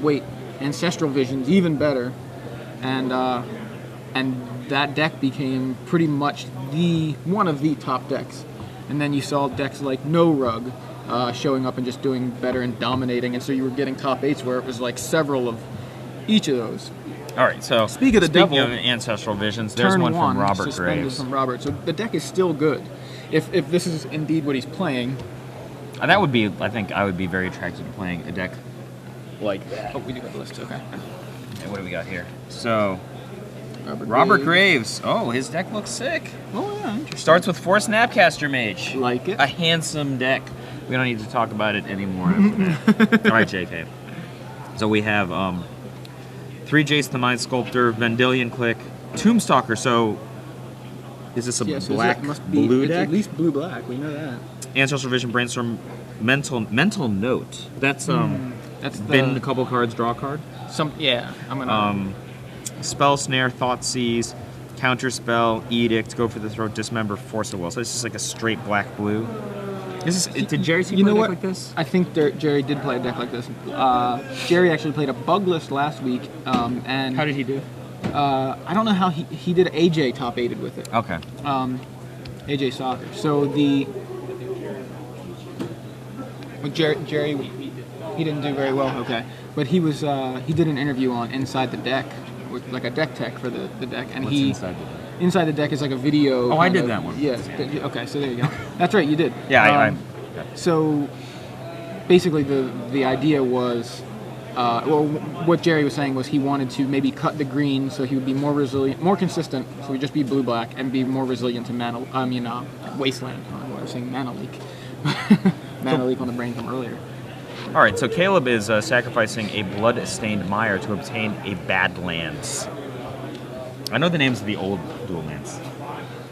wait, Ancestral Vision's even better, and that deck became pretty much one of the top decks. And then you saw decks like No Rug showing up and just doing better and dominating, and so you were getting top 8s where it was like several of each of those. All right, so speaking of Ancestral Visions, there's one from Robert Graves. From Robert, so the deck is still good. If this is indeed what he's playing, that would be. I think I would be very attracted to playing a deck like that. Oh, we do have the list. Okay. And what do we got here? So Robert Graves. Oh, his deck looks sick. Oh yeah, interesting. Starts with 4 Snapcaster Mage. Like it. A handsome deck. We don't need to talk about it anymore after that. All right, JK. So we have 3 Jace the Mind Sculptor, Vendilion Click, Tombstalker. So is this a blue deck? At least blue-black. We know that. Ancestral Vision, Brainstorm, Mental Note. That's bend a couple cards, draw a card. I'm gonna. Spell Snare, Thought Seize, Counter Spell, Edict, Go for the Throat, Dismember, Force of Will. So this is like a straight black-blue. Did Jerry play a deck like this? I think Jerry did play a deck like this. Jerry actually played a bug list last week. And how did he do? I don't know how he did AJ top 8'd with it. Okay. AJ Soccer. So Jerry, he didn't do very well. Okay, but he did an interview on Inside the Deck, with like a deck tech for the deck, and What's Inside the Deck? Inside the Deck is like a video. Oh, I did that one. Yes. Okay, so there you go. That's right, you did. Yeah, So basically, the idea was, what Jerry was saying was he wanted to maybe cut the green so he would be more resilient, more consistent. So he'd just be blue-black and be more resilient to Wasteland. I was saying Mana Leak. Mana Leak on the brain from earlier. All right, so Caleb is sacrificing a Blood-Stained Mire to obtain a Badlands. I know the names of the old dual lands.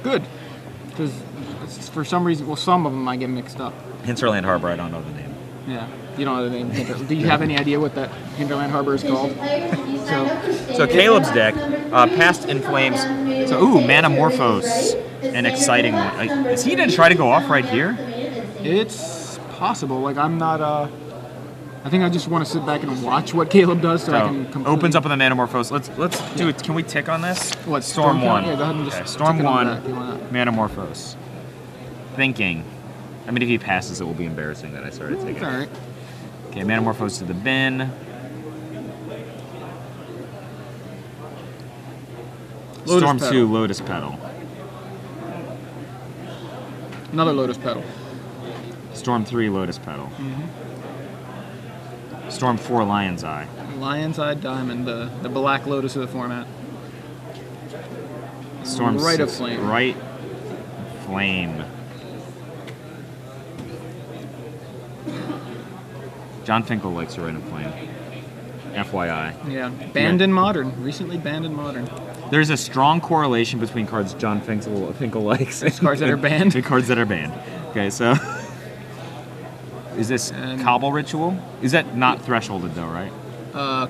Good, because for some reason, some of them I get mixed up. Hinterland Harbor, I don't know the name. Yeah, you don't know the name. Do you have any idea what that Hinterland Harbor is called? So Caleb's deck, Past in Flames. So Manamorphose, an exciting one. Is he going to try to go off right here? It's possible. Like I'm not. I think I just want to sit back and watch what Caleb does, so I can completely... Opens up with a Manamorphose. Let's do it. Can we tick on this? What? Storm 1. Yeah, go ahead and just Storm 1. Manamorphose. Thinking. I mean, if he passes, it will be embarrassing that I started taking. It's all right. Okay, Manamorphose to the bin. Storm 2, Lotus Petal. Another Lotus Petal. Storm 3, Lotus Petal. Storm 4, Lion's Eye. Lion's Eye Diamond, the Black Lotus of the format. Storm Rite 6, of Flame. Rite Flame. John Finkel likes to Rite of Flame. FYI. Yeah. Banned in Modern. Recently banned in Modern. There's a strong correlation between cards John Finkel likes and cards that are banned. And cards that are banned. Okay, so is this Cobble Ritual? Is that not thresholded though, right?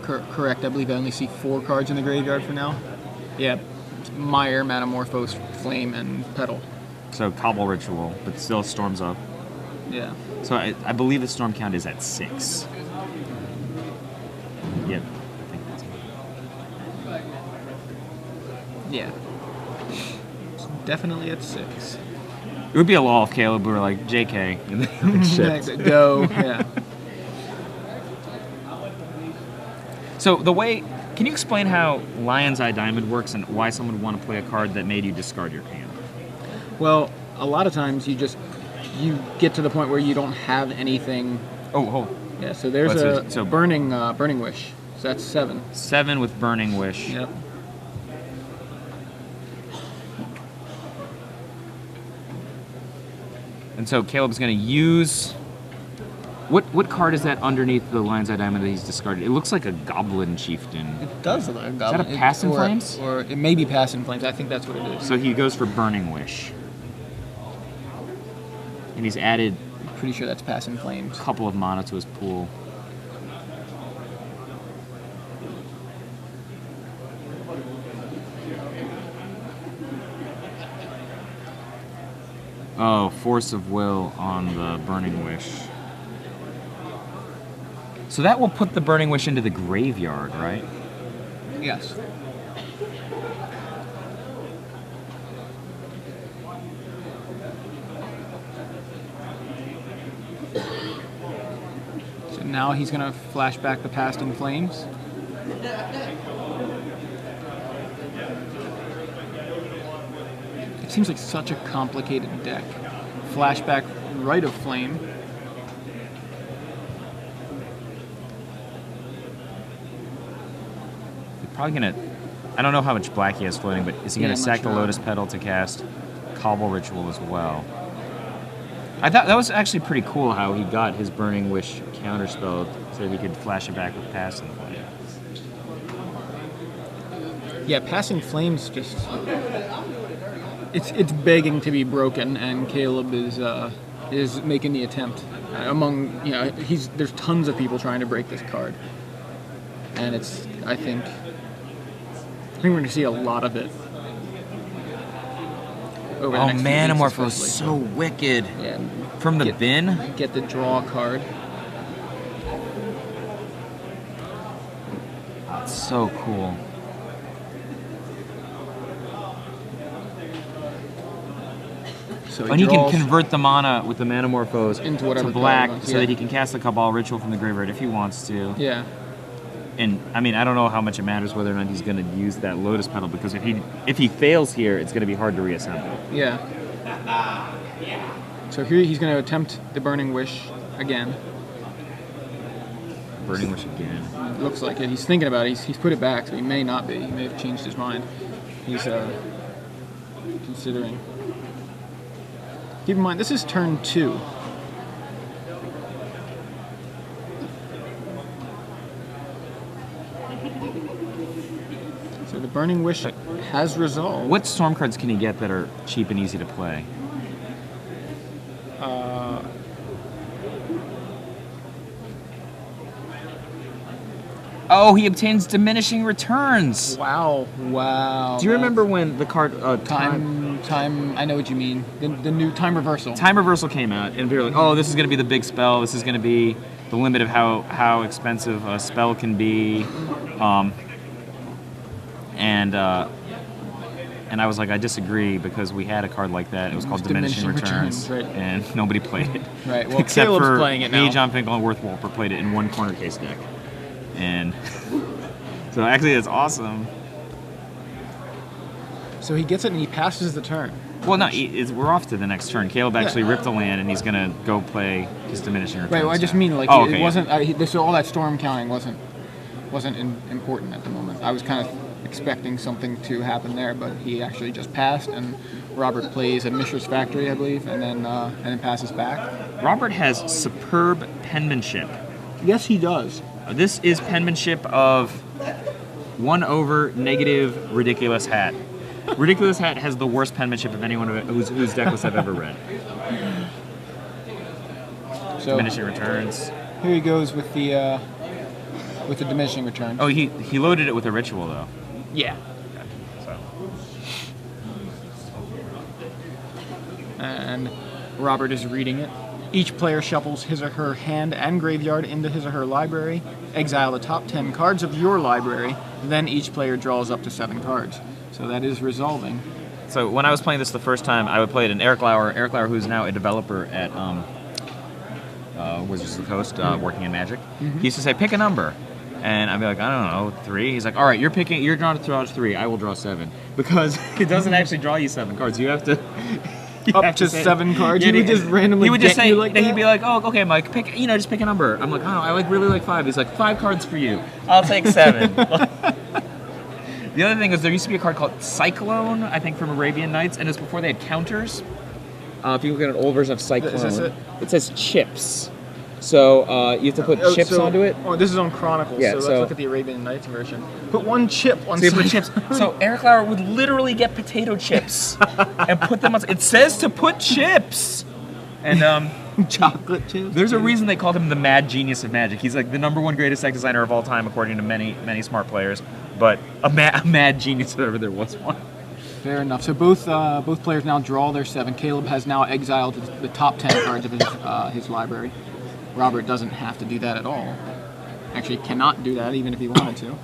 Correct. I believe I only see 4 cards in the graveyard for now. Yeah. Mire, Manamorphose, Flame, and Petal. So Cobble Ritual, but still storms up. Yeah. So I believe the storm count is at 6. Yep. I think that's it. Yeah. It's definitely at 6. It would be a law if Caleb were like JK and then shipped. Go. Yeah. So can you explain how Lion's Eye Diamond works and why someone would want to play a card that made you discard your hand? Well, a lot of times you get to the point where you don't have anything. Oh, hold. Yeah, so there's Burning Wish. So that's 7. 7 with Burning Wish. Yep. And so Caleb's going to use... What card is that underneath the Lion's Eye Diamond that he's discarded? It looks like a Goblin Chieftain. It does look like a Goblin. Is that a Pass in Flames? Or it may be Pass in Flames. I think that's what it is. So he goes for Burning Wish. And he's added... I'm pretty sure that's Pass in Flames. A couple of mana to his pool. Oh, Force of Will on the Burning Wish. So that will put the Burning Wish into the graveyard, right? Yes. So now he's going to flash back the Past in Flames. It seems like such a complicated deck. Flashback Rite of Flame. Probably gonna. I don't know how much black he has floating, but is he gonna sack the Lotus Petal to cast Cobble Ritual as well? I thought that was actually pretty cool how he got his Burning Wish counterspell so that he could flash it back with Past in Flame. Yeah, Passing Flames just it's begging to be broken, and Caleb is making the attempt. Among there's tons of people trying to break this card, and I think we're going to see a lot of it. Over the next few weeks, Manamorph is so wicked. Yeah. From the bin? Get the draw card. That's so cool. So and he can convert the mana with the Manamorphose into whatever to black wants, so that he can cast the Cabal Ritual from the graveyard if he wants to. Yeah. And I mean, I don't know how much it matters whether or not he's going to use that Lotus Petal, because if he fails here, it's going to be hard to reassemble. Yeah. So here he's going to attempt the Burning Wish again. Burning Wish again. Looks like it. He's thinking about it. He's put it back, so he may not be. He may have changed his mind. He's considering. Keep in mind, this is turn 2. So the Burning Wish has resolved. What storm cards can he get that are cheap and easy to play? Oh, he obtains diminishing returns. Wow. Do you remember when the card Time? I know what you mean. The new Time Reversal. Time Reversal came out, and we were like, "Oh, this is going to be the big spell. This is going to be the limit of how expensive a spell can be." And I was like, I disagree, because we had a card like that. It was called Diminishing Returns, right. and nobody played it. Right. Well, except Caleb's for playing it now. John Finkel and Worth Wolper played it in one corner case deck, and so actually it's awesome. So he gets it and he passes the turn. Well, no, we're off to the next turn. Caleb actually ripped a land, and he's gonna go play his Diminishing Returns. Right. Well, I just mean like okay, it wasn't. So all that storm counting wasn't important at the moment. I was kind of expecting something to happen there, but he actually just passed, and Robert plays at Mishra's Factory, I believe, and then passes back. Robert has superb penmanship. Yes, he does. This is penmanship of 1/, negative, Ridiculous Hat. Ridiculous Hat has the worst penmanship of anyone whose deck list I've ever read. So Diminishing Returns. Here he goes with the Diminishing Return. Oh, he loaded it with a ritual, though. Yeah. So. And Robert is reading it. Each player shuffles his or her hand and graveyard into his or her library. Exile the top 10 cards of your library. Then each player draws up to 7 cards. So that is resolving. So when I was playing this the first time, I would play it in Eric Lauer, who's now a developer at Wizards of the Coast, working in Magic. Mm-hmm. He used to say, pick a number. And I'd be like, I don't know, 3. He's like, all right, you're drawing to draw 3. I will draw 7. Because it doesn't actually draw you 7 cards. You have to... Up to 7 cards? Yeah, he would just randomly say, you like that? He'd be like, oh, okay, Mike, just pick a number. I'm like, oh, I really like 5. He's like, 5 cards for you. I'll take 7. The other thing is there used to be a card called Cyclone, I think, from Arabian Nights, and it's before they had counters. If you look at an old version of Cyclone, Is this it? It says chips. So you have to put chips onto it. Oh, this is on Chronicles, Yeah, so let's look at the Arabian Nights version. Put 1 chip on So you put chips. So Eric Lauer would literally get potato chips and put them on. It says to put chips. And chocolate chips. there's a reason they called him the mad genius of Magic. He's like the #1 greatest deck designer of all time, according to many smart players. But a mad genius if ever there was one. Fair enough. So both players now draw their 7. Caleb has now exiled the top 10 cards of his library. Robert doesn't have to do that at all. Actually, cannot do that even if he wanted to.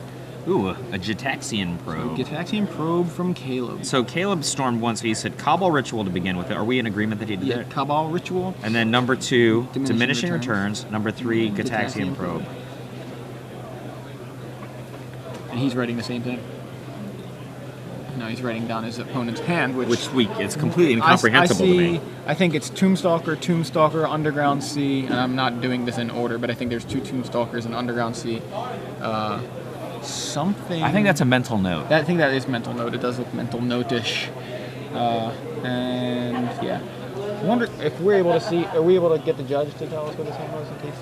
Ooh, a Gitaxian Probe. Gitaxian Probe from Caleb. So Caleb stormed once, so he said Cabal Ritual to begin with. Are we in agreement that he did that? Cabal Ritual. And then number 2, Diminishing Returns. Number 3, Gitaxian Probe. And he's writing the same thing. No, he's writing down his opponent's hand, which it's completely incomprehensible to me. I think it's Tombstalker, Underground Sea, and I'm not doing this in order, but I think there's 2 Tombstalkers and Underground Sea. Something. I think that's a mental note. I think that is mental note. It does look mental note-ish. And yeah, I wonder if we're able to see. Are we able to get the judge to tell us what his hand was in case?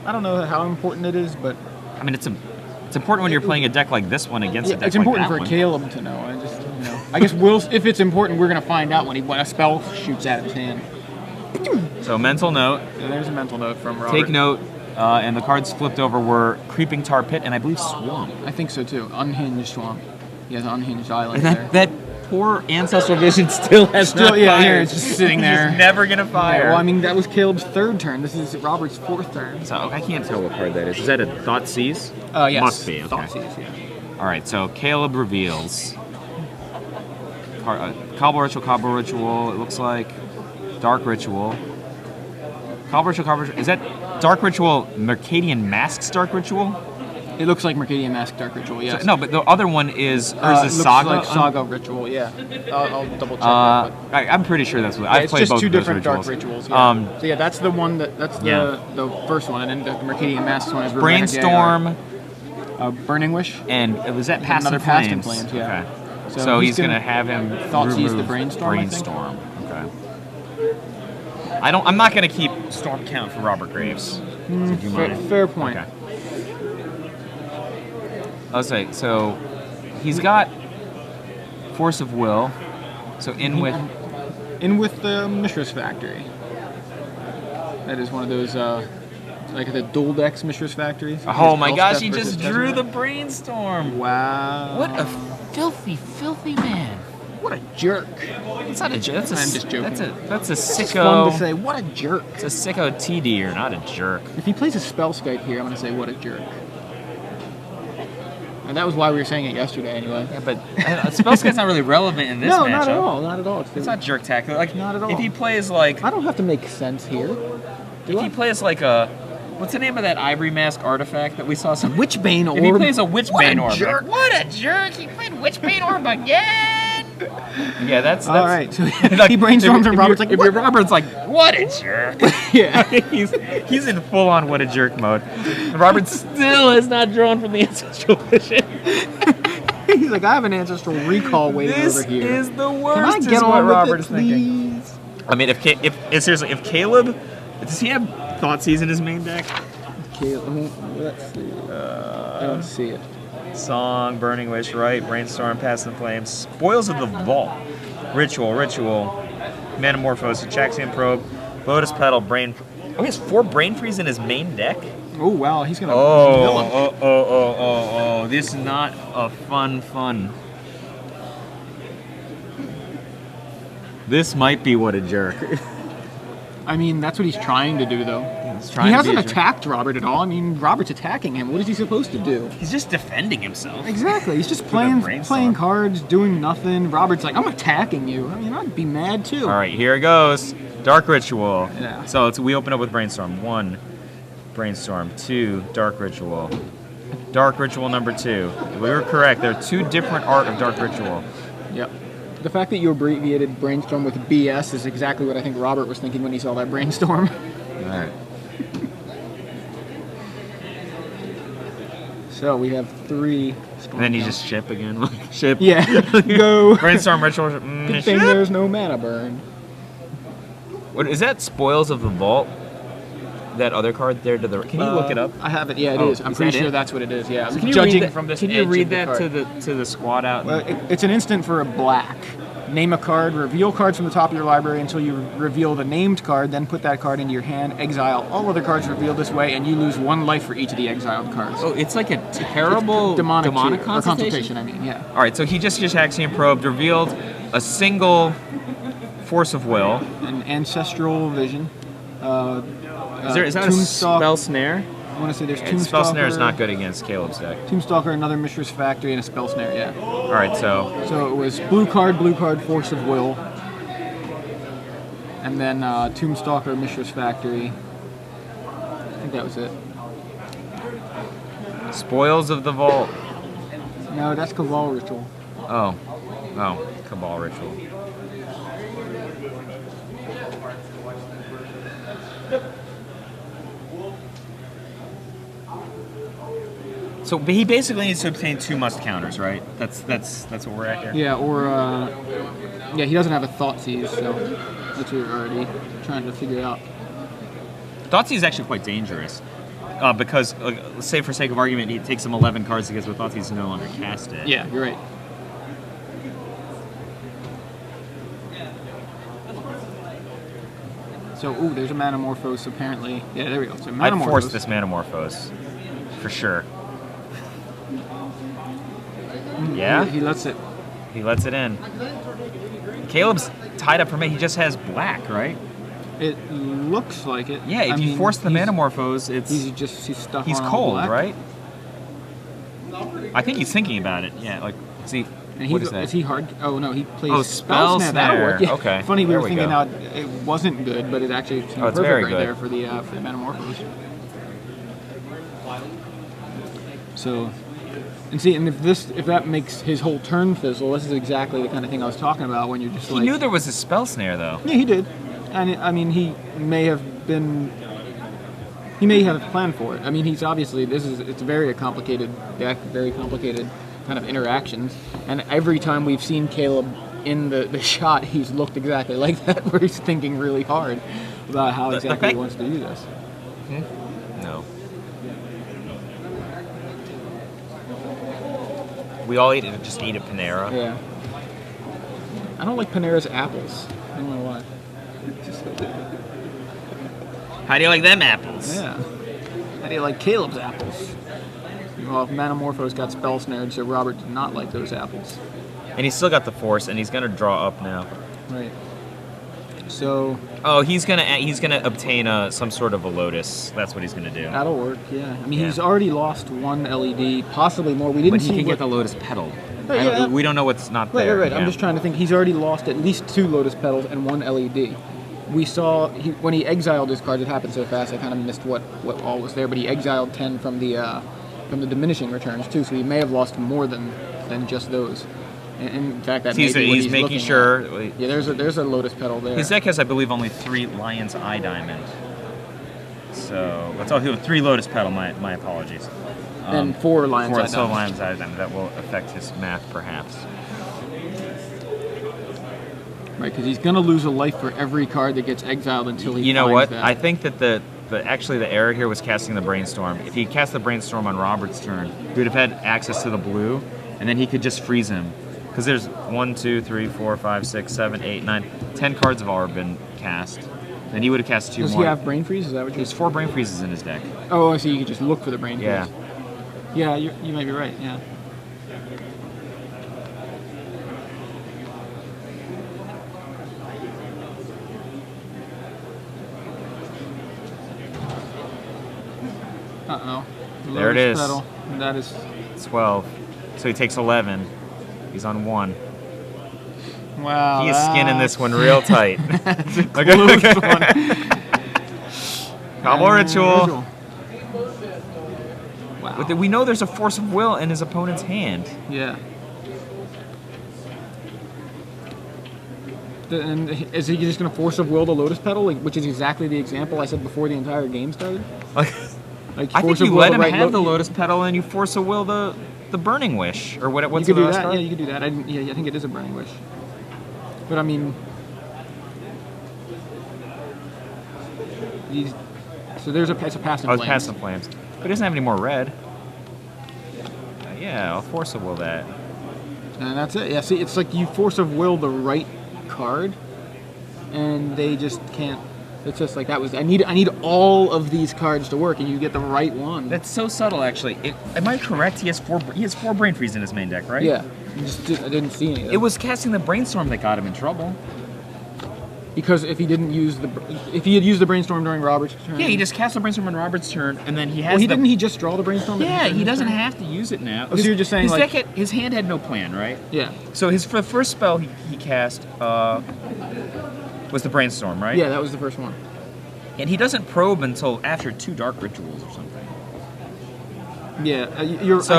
I don't know how important it is, but I mean, it's important when you're playing a deck like this one against a deck it's important like that for one. Caleb to know. I guess if it's important, we're gonna find out when a spell shoots out of his hand. So mental note. Yeah, there's a mental note from Robert. Take note. And the cards flipped over were Creeping Tar Pit and I believe Swamp. I think so too. Unhinged Swamp. He has an unhinged island And there. that poor Ancestral Vision still has not yeah, fired. it's just sitting there. He's never gonna fire. Yeah, well, I mean, that was Caleb's 3rd turn. This is Robert's 4th turn. So I can't tell what card that is. Is that a Thoughtseize? Yes. Must be. Okay. Thoughtseize, yeah. All right. So Caleb reveals Cabal Ritual. It looks like Dark Ritual. Cabal Ritual. Is that Dark Ritual? Mercadian Masks Dark Ritual. It looks like Mercadian Mask Dark Ritual, yes. So, no, but the other one is Urza's Saga. Like Saga Ritual, yeah. I'll double check that. I'm pretty sure that's what I've played both of those It's just 2 different rituals. Dark Rituals. Yeah. So yeah, that's the one that's the first one, and then the Mercadian Masks one is Brainstorm, Burning Wish, and was that Past in Past in Flames? Flames, yeah. Okay. So he's gonna have him Thoughtseize the remove Brainstorm. Okay. I'm not gonna keep Storm count for Robert Graves. Did you mind? Fair point. Okay. I'll say, so he's got Force of Will, so in with the Mishra's Factory. That is one of those, like the dual decks Mishra's Factories. Oh my gosh, he just drew the Brainstorm. Wow. What a filthy man. What a jerk. It's not a jerk. I'm just joking. That's a sicko. It's fun to say, what a jerk. It's a sicko TD, or not a jerk. If he plays a Spellskite here, I'm going to say, what a jerk. And that was why we were saying it yesterday, anyway. Yeah, but Spellskite's not really relevant in this matchup. No, not at all. Not at all. It's not jerk-tacular. Like, not at all. If he plays like... I don't have to make sense here. If he plays like a... What's the name of that Ivory Mask artifact that we saw? Witchbane Orb. If he plays a Witchbane Orb. Jerk. What a jerk! He played Witchbane Orb again! Yeah, that's all right. So he brainstorms and Robert's like, if Robert's like, what a jerk! Yeah, he's in full-on what a jerk mode. And Robert still has not drawn from the Ancestral Vision. He's like, I have an Ancestral Recall waiting over here. This is the worst. Can I get on with Robert it, is thinking. please? I mean, seriously, if Caleb, does he have Thoughtseize in his main deck? Caleb, let's see. I don't see it. Song, Burning Wish, right? Brainstorm, Past in Flames, Spoils of the Vault, Ritual, Metamorphosis, Gitaxian Probe, Lotus Petal, Brain. Oh, he has 4 Brain Freeze in his main deck? Oh, wow, he's gonna. Oh, this is not a fun. This might be what a jerk. I mean, that's what he's trying to do, though. He hasn't attacked Robert at all. I mean, Robert's attacking him. What is he supposed to do? He's just defending himself. Exactly. He's just playing cards, doing nothing. Robert's like, I'm attacking you. I mean, I'd be mad, too. All right, here it goes. Dark Ritual. Yeah. So we open up with Brainstorm. 1, Brainstorm. 2, Dark Ritual. Dark Ritual number 2. We were correct. There are 2 different art of Dark Ritual. Yep. The fact that you abbreviated Brainstorm with BS is exactly what I think Robert was thinking when he saw that Brainstorm. All right. So we have 3. And then you just ship again. Ship. Yeah. Go. Brainstorm Ritual. Good thing there's no mana burn. What is that? Spoils of the Vault. That other card there to the. Can you look it up? I have it. Yeah, it is. I'm pretty sure that's what it is. Yeah. So can you Judging read that, from this. Can you edge read of the that card. to the squad out? Well, it's an instant for a black. Name a card, reveal cards from the top of your library until you reveal the named card, then put that card into your hand, exile all other cards revealed this way, and you lose 1 life for each of the exiled cards. Oh, it's like a terrible demonic consultation, I mean, yeah. All right, so he just Gitaxian Probed, revealed a single Force of Will. An Ancestral Vision. Is that a spell snare? I want to say there's And Tomb Spell Stalker. Snare is not good against Caleb's deck. Tomb Stalker, another Mishra's Factory, and a Spell Snare. Yeah. All right, so So it was blue card, Force of Will, and then Tomb Stalker, Mishra's Factory. I think that was it. Spoils of the Vault. No, that's Cabal Ritual. Oh, Cabal Ritual. So he basically needs to obtain 2 must counters, right? That's what we're at here. Yeah, or yeah, he doesn't have a Thoughtseize, so that's what you're already trying to figure out. Thoughtseize is actually quite dangerous because, let's say for sake of argument, he takes him 11 cards to get with Thoughtseize to no longer cast it. Yeah, you're right. So, ooh, there's a Manamorphose apparently. Yeah, there we go. So I'd Manamorphose. force this Manamorphose, for sure. Yeah? He lets it. He lets it in. Caleb's tied up for me. He just has black, right? It looks like it. Yeah, if you force the Manamorphose, he's stuck he's on all cold, black. right? I think he's thinking about it. Yeah, like, see, And what is that? Is he hard? Oh no, he plays Oh, Spell Snare. That'll work. Yeah. Okay, Funny, we there were we thinking go. how it wasn't good, but it actually seemed Oh, it's perfect very right good. there for the Manamorphose. So, and see, and if that makes his whole turn fizzle, this is exactly the kind of thing I was talking about when you're just He like. knew there was a Spell Snare, though. Yeah, he did, and I mean he may have planned for it. I mean, it's a very complicated deck, very complicated kind of interactions, and every time we've seen Caleb in the shot, he's looked exactly like that, where he's thinking really hard about how exactly he wants to do this. No. We all just eat a Panera. Yeah. I don't like Panera's apples. I don't know why. How do you like them apples? Yeah. How do you like Caleb's apples? Well, Manamorphose got Spell Snared, so Robert did not like those apples. And he's still got the Force, and he's gonna draw up now. Right. So. Oh, he's gonna obtain some sort of a Lotus. That's what he's gonna do. That'll work. Yeah. I mean, Yeah. he's already lost 1 LED, possibly more. We didn't But see he can what, get the Lotus Petal. Yeah. We don't know what's not Right, there. right. Yeah. I'm just trying to think. He's already lost at least 2 Lotus Petals and 1 LED. We saw when he exiled his cards. It happened so fast. I kind of missed what all was there. But he exiled 10 from the diminishing returns too. So he may have lost more than just those. And in fact, that may be what he's making looking sure. at. Yeah, there's a Lotus Petal there. His deck has, I believe, only 3 Lion's Eye Diamond. So that's all. 3 Lotus Petal. My apologies. And 4 Lion's Eye Diamond. Lion's Eye Diamond. That will affect his math, perhaps. Right, because he's going to lose a life for every card that gets exiled until he. You know finds what? that. I think that the error here was casting the Brainstorm. If he cast the Brainstorm on Robert's turn, he would have had access to the blue, and then he could just freeze him. Because there's 1, 2, 3, 4, 5, 6, 7, 8, 9, 10 cards have already been cast. Then he would have cast 2 Does more. he have Brain Freeze? Is that what you're There's 4 Brain Freezes in his deck. Oh, I see. You could just look for the Brain Freeze. Yeah. Yeah, you might be right. Yeah. Uh-oh. There it is. Pedal. And that is 12. So he takes 11. He's on 1. wow. He is skinning this one real tight. That's a close one. Combo Ritual. Wow. But we know there's a Force of Will in his opponent's hand. Yeah. And is he just going to Force of Will the Lotus Petal, which is exactly the example I said before the entire game started? Like I think Force of you Will let the him right have the Lotus Petal and you Force of Will the Burning Wish. Or what's you could the do last that. card? Yeah, you could do that. I think it is a Burning Wish. But I mean, so there's it's a Past in Oh, Flames. it's Past in Flames. But he doesn't have any more red. Yeah, I'll Force of Will that. And that's it. Yeah, see, it's like you Force of Will the right card, and they just can't. It's just like that was. I need all of these cards to work, and you get the right one. That's so subtle, actually. Am I correct? He has 4 Brain Freeze in his main deck, right? Yeah. I didn't see any of them. It was casting the Brainstorm that got him in trouble. Because if he didn't use if he had used the brainstorm during Robert's turn. Yeah, he just cast the brainstorm on Robert's turn, and then he has. Well, didn't he just draw the brainstorm? Yeah, he doesn't have to use it now. Oh, so you're just saying his hand had no plan, right? Yeah. So the first spell he cast was the brainstorm, right? Yeah, that was the first one. And he doesn't probe until after 2 dark rituals or something. Yeah, I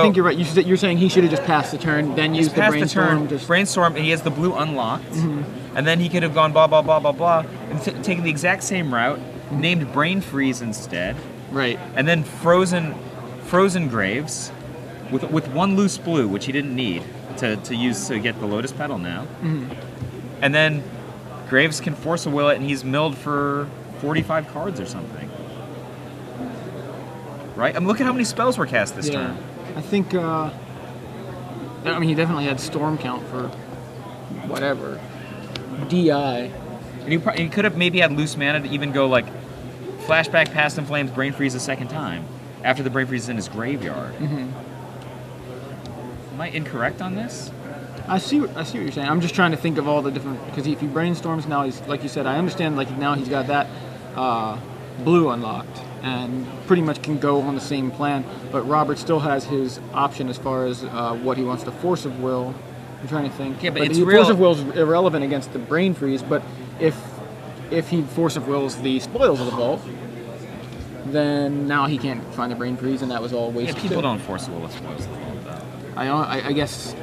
think you're right. You're saying he should have just passed the turn, then used the brainstorm. Brainstorm, and he has the blue unlocked, and then he could have gone blah blah blah blah blah, and taken the exact same route, named Brain Freeze instead. Right. And then frozen Graves, with 1 loose blue, which he didn't need to use to get the Lotus Petal now. And then Graves can force a will it, and he's milled for 45 cards or something. Right? Look at how many spells were cast this turn. I think, I mean, he definitely had Storm count for whatever. DI. And he could have maybe had loose mana to even go like Flashback, Past in Flames, Brain Freeze a second time after the Brain Freeze is in his graveyard. Am I incorrect on this? I see what you're saying. I'm just trying to think of all the different, because if he brainstorms now, he's like you said. I understand. Like now he's got that blue unlocked and pretty much can go on the same plan. But Robert still has his option as far as what he wants to Force of Will. I'm trying to think. Yeah, but the Force of Will is irrelevant against the Brain Freeze. But if he Force of Wills the Spoils of the Vault, then now he can't find the Brain Freeze, and that was all wasted. Yeah, people don't Force of Will with Spoils of the Vault, though. I guess.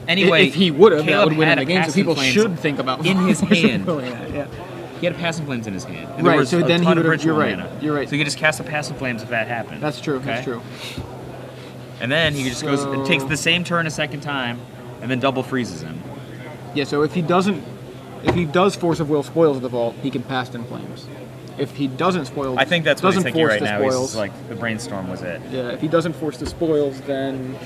Anyway, if he would have, that Caleb would win had the game. So people should think about in his hand. Yeah. He had Passive Flames in his hand. And Right. There was So then he would have. You're right. Mana. You're right. So you could just cast a Passive Flames if that happened. That's true. Okay? That's true. And then he just goes and takes the same turn a second time, and then double freezes him. Yeah. So if he does Force of Will Spoils of the Vault, he can Past in Flames. If he doesn't spoil, I think that's what he's thinking right now. Spoils, He's like the brainstorm was it. Yeah. If he doesn't force the spoils, then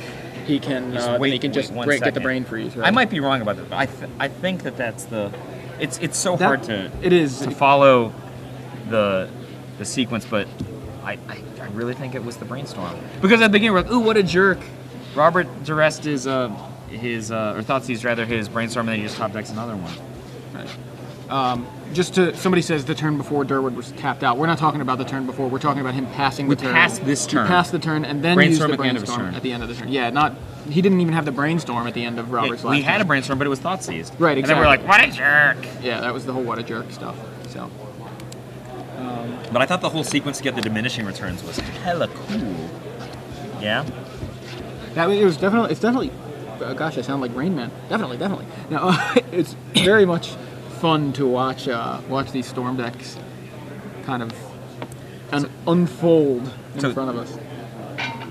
he can get the Brain Freeze. Right? I might be wrong about that, but I think that's the. It's so hard to follow the sequence, but I really think it was the brainstorm, because at the beginning we're like, ooh, what a jerk. Robert duressed his or Thoughtseize rather his brainstorm, and then he just top decks another one. Right. Somebody says the turn before Durward was tapped out. We're not talking about the turn before. We're talking about him passing the turn. Passed this turn. He passed the turn and then brainstorm used the brainstorm at the end of the turn. Yeah, he didn't even have the brainstorm at the end of Robert's last turn. We had a brainstorm, but it was Thoughtseized. Right, exactly. And then we're like, what a jerk. Yeah, that was the whole what a jerk stuff. So. But I thought the whole sequence to get the diminishing returns was hella cool. Yeah? It's definitely. Gosh, I sound like Rain Man. Definitely. No, it's very much fun to watch these Storm decks kind of unfold in front of us.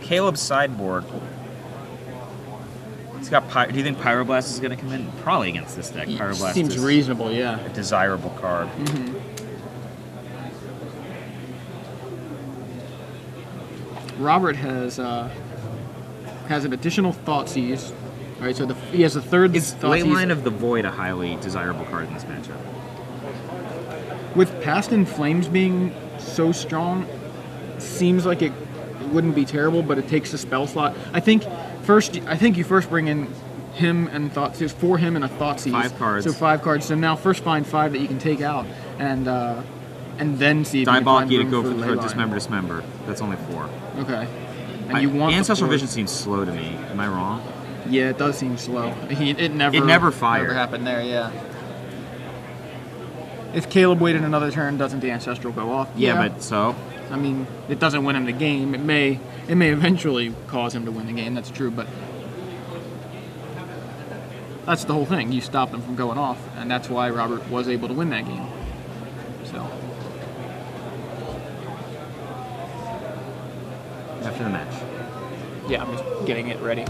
Caleb's sideboard. It's got. Do you think Pyroblast is going to come in? Probably against this deck. Pyroblast seems reasonable. Yeah. A desirable card. Robert has an additional Thoughtseize. All right, so he has a third. Is Leyline of the Void a highly desirable card in this matchup? With Past in Flames being so strong, seems like it wouldn't be terrible, but it takes a spell slot. I think you first bring in him and Thoughtseize for him and a Thoughtseize. 5 cards. So 5 cards. So now first find 5 that you can take out, and then see if you can find room to go for dismember. That's only 4. Okay. And you want Ancestral Vision seems slow to me. Am I wrong? Yeah, it does seem slow. It never fired. Never happened there. Yeah. If Caleb waited another turn, doesn't the Ancestral go off? Yeah, but so? I mean, it doesn't win him the game. It may eventually cause him to win the game. That's true, but that's the whole thing. You stop them from going off, and that's why Robert was able to win that game. So. After the match. Yeah, I'm just getting it ready.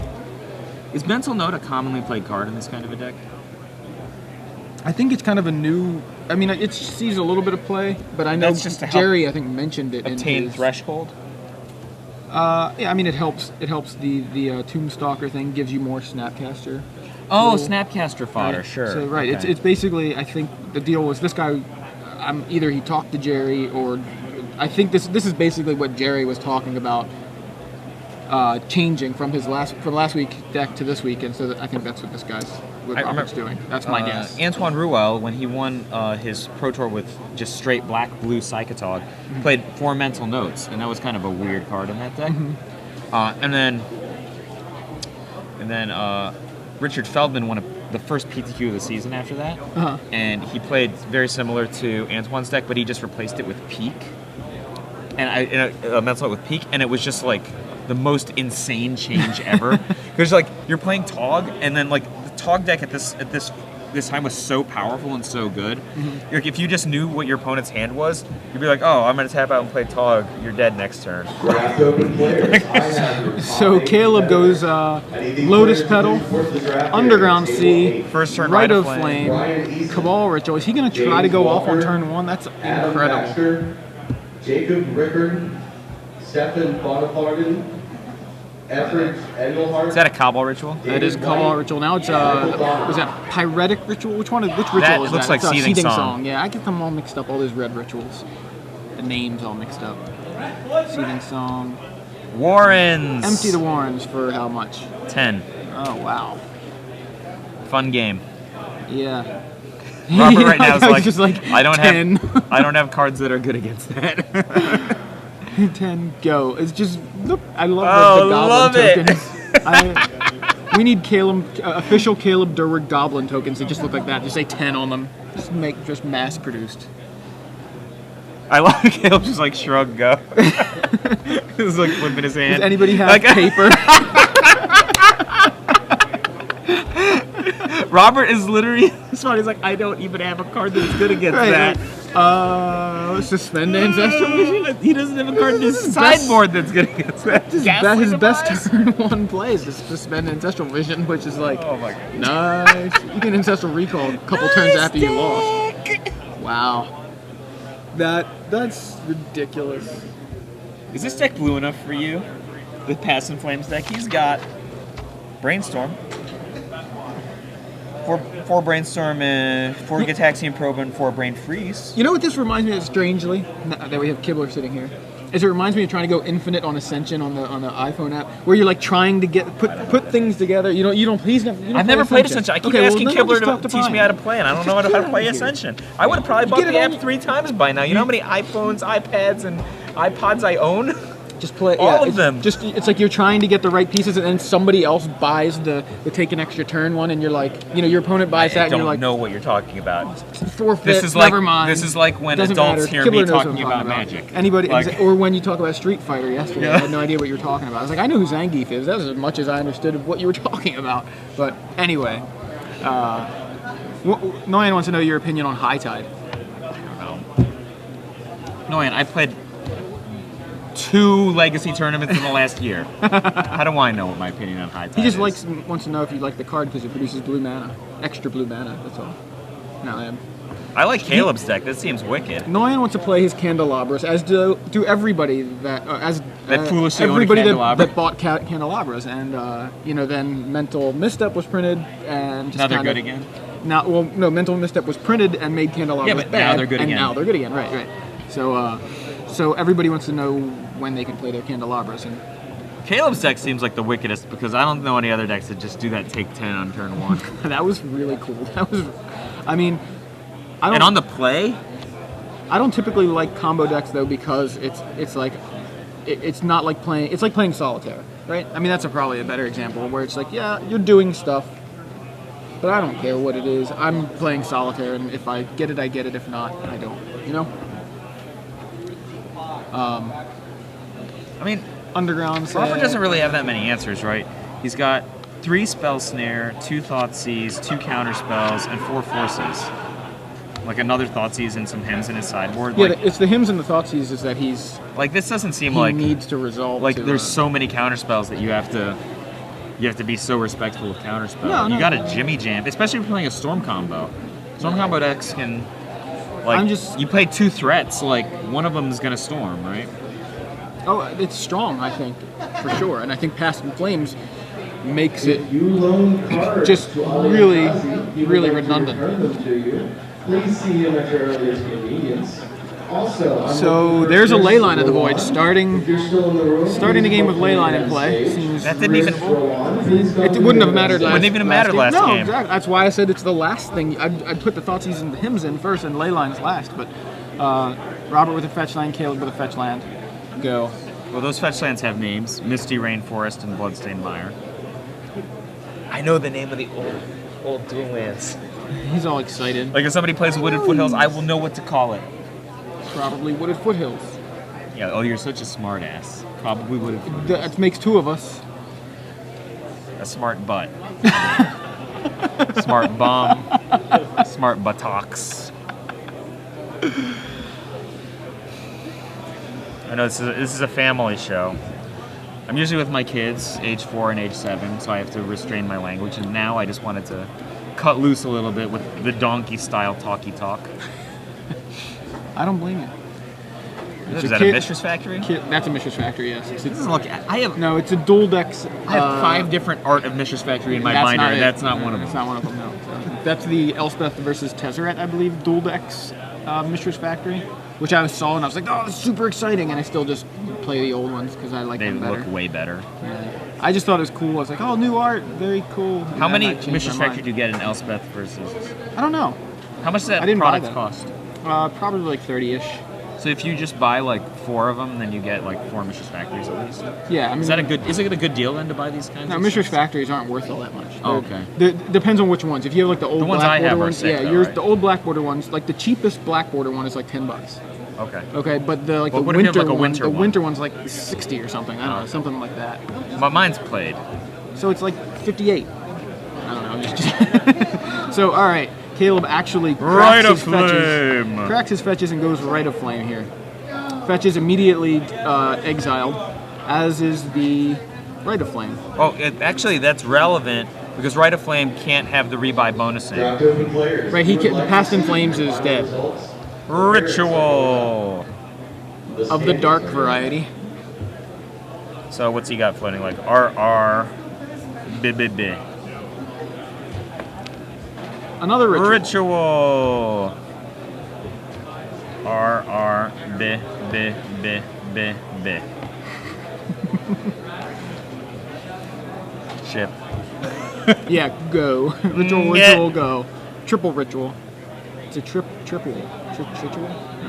Is Mental Note a commonly played card in this kind of a deck? I think it's kind of a new. I mean, it sees a little bit of play, but I know Jerry, I think, mentioned it. Obtain Threshold. Yeah, I mean, it helps. It helps the Tombstalker thing. Gives you more Snapcaster. Oh, Snapcaster fodder, right. Sure. So right, okay. it's basically. I think the deal was this guy. Either he talked to Jerry, or I think this is basically what Jerry was talking about. Changing from last week deck to this week, and so I think that's what this guy's what Robert's doing. That's my guess. Antoine Ruel, when he won his Pro Tour with just straight black-blue Psychotog, played 4 Mental Notes, and that was kind of a weird card in that deck. And then Richard Feldman won the first PTQ of the season after that, and he played very similar to Antoine's deck, but he just replaced it with Peak, and a Mental Note with Peak, and it was just like the most insane change ever. Because like you're playing Tog, and then like the Tog deck at this time was so powerful and so good. Like if you just knew what your opponent's hand was, you'd be like, oh, I'm gonna tap out and play Tog. You're dead next turn. So Caleb goes Lotus Petal, Underground Sea, First turn, Rite of Flame, Cabal Ritual. Is he gonna try to go off on turn 1? That's incredible. Jacob Rickard, Stefan Bonaparden, Effort Engelhardt. Is that a Cabal Ritual? That is Cabal Ritual. Now it's was that Pyretic Ritual? Which ritual is that? Looks like It's Seething Song. Yeah, I get them all mixed up. All those red rituals, the names all mixed up. Seething Song. Warrens. Empty the Warrens for how much? 10. Oh wow. Fun game. Yeah. Robert right now is I was like, just like I don't 10. have I don't have cards that are good against that. 10 go. It's just look. I love the goblin tokens. We need Caleb official Caleb Durward goblin tokens that just look like that. Just say 10 on them. Just mass produced. I love Caleb just like shrug go. He's like flipping his hand. Does anybody have like, paper? Robert is literally smart. He's like, I don't even have a card that's good against that. Suspend Ancestral Vision? He doesn't have a card in his sideboard that's good against that. His best turn 1 plays is Suspend Ancestral Vision, which is like, oh my God. Nice. You can Ancestral Recall a couple turns after you lost. Wow. That's ridiculous. Is this deck blue enough for you? The Pass and Flames deck? He's got Brainstorm. 4 Brainstorm, 4 Gitaxian Probe, and 4 Brain Freeze. You know what this reminds me of, strangely, that we have Kibler sitting here, is it reminds me of trying to go infinite on Ascension on the iPhone app, where you're like trying to put things together. I've never played Ascension. I keep asking Kibler to teach me how to play, and I don't know how to play Ascension. I would have probably bought the app 3 times by now. You know how many iPhones, iPads, and iPods I own? Just play all of them. It's like you're trying to get the right pieces, and then somebody else buys the take an extra turn one, and you're like, your opponent buys that, and you're like, I don't know what you're talking about. Forfeit. This is like when adults hear me talking about Magic. Anybody, or when you talk about Street Fighter yesterday, I had no idea what you were talking about. I was like, I know who Zangief is. That was as much as I understood of what you were talking about. But anyway, Noyan wants to know your opinion on High Tide. I don't know. Noyan, I played 2 Legacy tournaments in the last year. How do I know what my opinion on High Tide is? He just wants to know if you like the card because it produces blue mana, extra blue mana. That's all. No, I like Caleb's deck. That seems wicked. Noyan wants to play his Candelabras, as do everybody that foolishly everybody Candelabra. that bought Candelabras, and then Mental Misstep was printed, and just now they're good again. Mental Misstep was printed and made Candelabras but bad, now they're good and again. now they're good again. Right. So everybody wants to know when they can play their Candelabras. And Caleb's deck seems like the wickedest because I don't know any other decks that just do that take 10 on turn 1. That was really cool. And on the play? I don't typically like combo decks though because it's like it's not like playing. It's like playing solitaire, right? I mean that's probably a better example where it's like you're doing stuff, but I don't care what it is. I'm playing solitaire, and if I get it, I get it. If not, I don't. I mean, Underground. Robert doesn't really have that many answers, right? He's got 3 Spell Snare, 2 Thoughtseize, 2 Counter Spells, and 4 Forces. Like another Thoughtseize and some hymns in his sideboard. Yeah, it's the hymns and the Thoughtseize is that he's like this doesn't seem he like needs to resolve. Like there's so many counter spells that you have to be so respectful of counter spells. You got to Jimmy Jam, especially if you're playing a Storm combo. Storm combo decks can you play 2 threats, like one of them is gonna Storm, right? Oh, it's strong, I think, for sure, and I think Past in Flames makes it just really redundant. Please see him at your earliest convenience. Also, So there's a Leyline of the Void starting if you're still in the room, starting the game with Leyline in play. Seems That didn't even. it wouldn't have mattered last. Wouldn't even have mattered last No, game. exactly. That's why I said it's the last thing. I'd put the Thoughtseize and the Hymns in first and Leyline's last. But Robert with a fetch land, Caleb with a fetch land. Go. Well, those fetch lands have names: Misty Rainforest and Bloodstained Mire. I know the name of the old dual lands. He's all excited. Like if somebody plays Wooded Foothills, I will know what to call it. Probably Wooded Foothills. Yeah. Oh, you're such a smart ass. Probably Wooded Foothills. That makes two of us. A smart butt. Smart bum. Smart buttocks. I know this is a family show. I'm usually with my kids, age 4 and age 7, so I have to restrain my language. And now I just wanted to cut loose a little bit with the donkey-style talky talk. I don't blame you. Is that a Mistress Factory? That's a Mistress Factory, yes. It doesn't look. No, it's a dual decks. I have 5 different art of Mistress Factory in my binder, and that's not one of them. That's not one of them, no. So that's the Elspeth versus Tezzeret, I believe, dual decks Mistress Factory, which I saw and I was like, oh, it's super exciting, and I still just play the old ones because I like They them better. look way better. Yeah. I just thought it was cool. I was like, oh, new art, very cool. And How then many I changed Mistress my Factory do you get in Elspeth versus? I don't know. How much does that I didn't buy product that. cost? Probably like 30-ish. So if you just buy like 4 of them, then you get like 4 Mistress Factories at least. Yeah, I mean, Is it a good deal then to buy these kinds? no, of Mistress sets? Factories aren't worth all that much. Oh, okay. Depends on which ones. If you have like the old The ones black I border have are ones, sick, yeah, though, yours right? the old black border ones, like the cheapest black border one is like $10. Okay. Okay, but the What the if you have, winter like, a one, winter the one? winter one's like 60 or something. I don't know, something like that. But mine's played. So it's like 58. I don't know. Just so all right, Caleb actually Right cracks of his fetches, flame. cracks his fetches and goes right of flame here. Fetches immediately exiled, as is the right of flame. Oh, actually that's relevant because Rite of Flame can't have the rebuy bonusing. Draft open players. Right, the Past in Flames is dead. Ritual. Of the dark variety. So what's he got floating like? RR. B. Another ritual. Ritual. RR. B. Ship. Yeah, go. Ritual, go. Triple ritual. It's a triple. Ritual?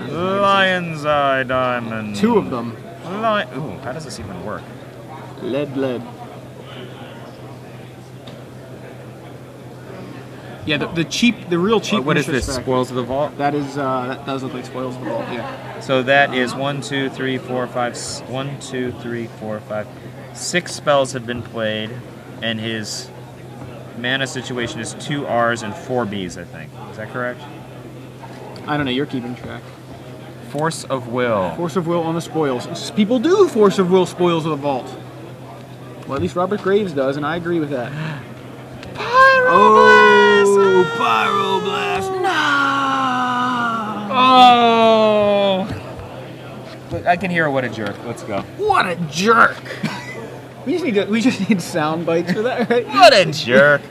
Lion's Eye Diamond. 2 of them. Ooh, how does this even work? Lead. Yeah, the real cheap. What is Mistress this? Factory. Spoils of the Vault? That is, that does look like Spoils of the Vault, yeah. So that is 1, 2, 3, 4, 5. 1, 2, 3, 4, 5. 6 spells have been played, and his mana situation is 2 R's and 4 B's, I think. Is that correct? I don't know, you're keeping track. Force of Will. Force of Will on the spoils. People do Force of Will spoils of the Vault. Well, at least Robert Graves does, and I agree with that. Oh, Pyroblast! No! Oh! I can hear what a jerk. Let's go. What a jerk! we just need sound bites for that, right? What a jerk.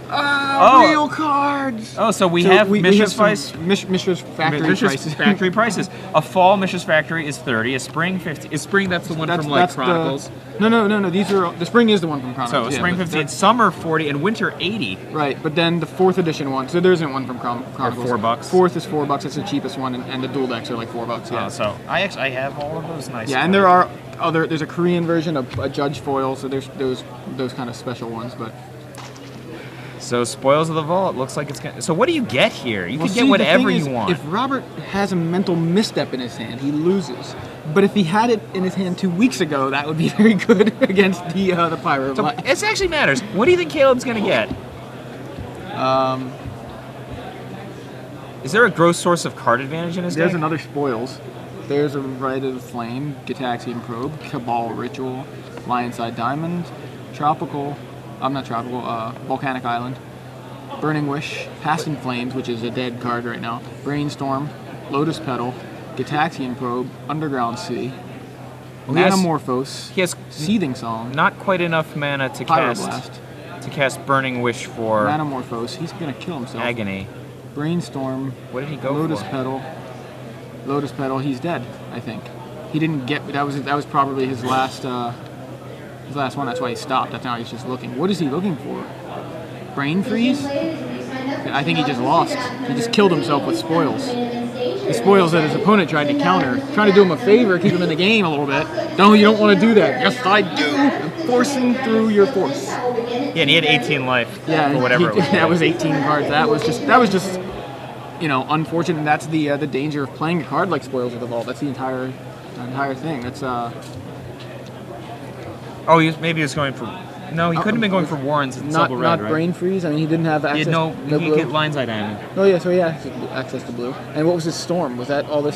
Real cards! Oh, so we have Mistress Vice. Mistress Factory Mistress prices. Factory prices. A fall Mistress Factory is 30. A spring 50. Is spring that's the one from like Chronicles? No. These are the spring is the one from Chronicles. So spring 50, summer 40, and winter 80. Right, but then the 4th edition one. So there isn't one from Chronicles. $4. 4th is $4. It's the cheapest one, and the dual decks are like $4. Yeah. So I have all of those nice. Yeah, and there are there's a Korean version of a Judge foil. So there's those kind of special ones, but. So Spoils of the Vault looks like it's gonna. So what do you get here? You can See, get whatever the thing is, you want. If Robert has a mental misstep in his hand, he loses. But if he had it in his hand 2 weeks ago, that would be very good against the Pyro. So it actually matters. What do you think Caleb's gonna get? Is there a gross source of card advantage in his There's deck? another spoils. There's a Rite of Flame, Gitaxian Probe, Cabal Ritual, Lionside Diamond, Volcanic Island, Burning Wish, Past in Flames, which is a dead card right now, Brainstorm, Lotus Petal, Gitaxian Probe, Underground Sea, Manamorphose, he has Seething Song, not quite enough mana to cast Burning Wish for Manamorphose, he's gonna kill himself. Agony. Brainstorm, What did he go Lotus for? Petal, Lotus Petal, he's dead. I think he didn't get. That was probably his last one. That's why he stopped. That's how he's just looking. What is he looking for? Brain freeze? I think he just lost. He just killed himself with spoils. The spoils that his opponent tried to counter, trying to do him a favor, keep him in the game a little bit. No, you don't want to do that. Yes, I do. I'm forcing through your force. Yeah, and he had 18 life. Yeah, or whatever. that was 18 cards. That was just unfortunate. And that's the danger of playing a card like Spoils of the Vault. That's the entire thing. That's Oh, maybe he was going for. No, he couldn't have been going for Warrens and not Silver Red, right? Brain Freeze. I mean, he didn't have access. He had he blue. could get Lion's Eye Diamond. Oh yeah, so he had access to blue. And what was his Storm? Was that all this?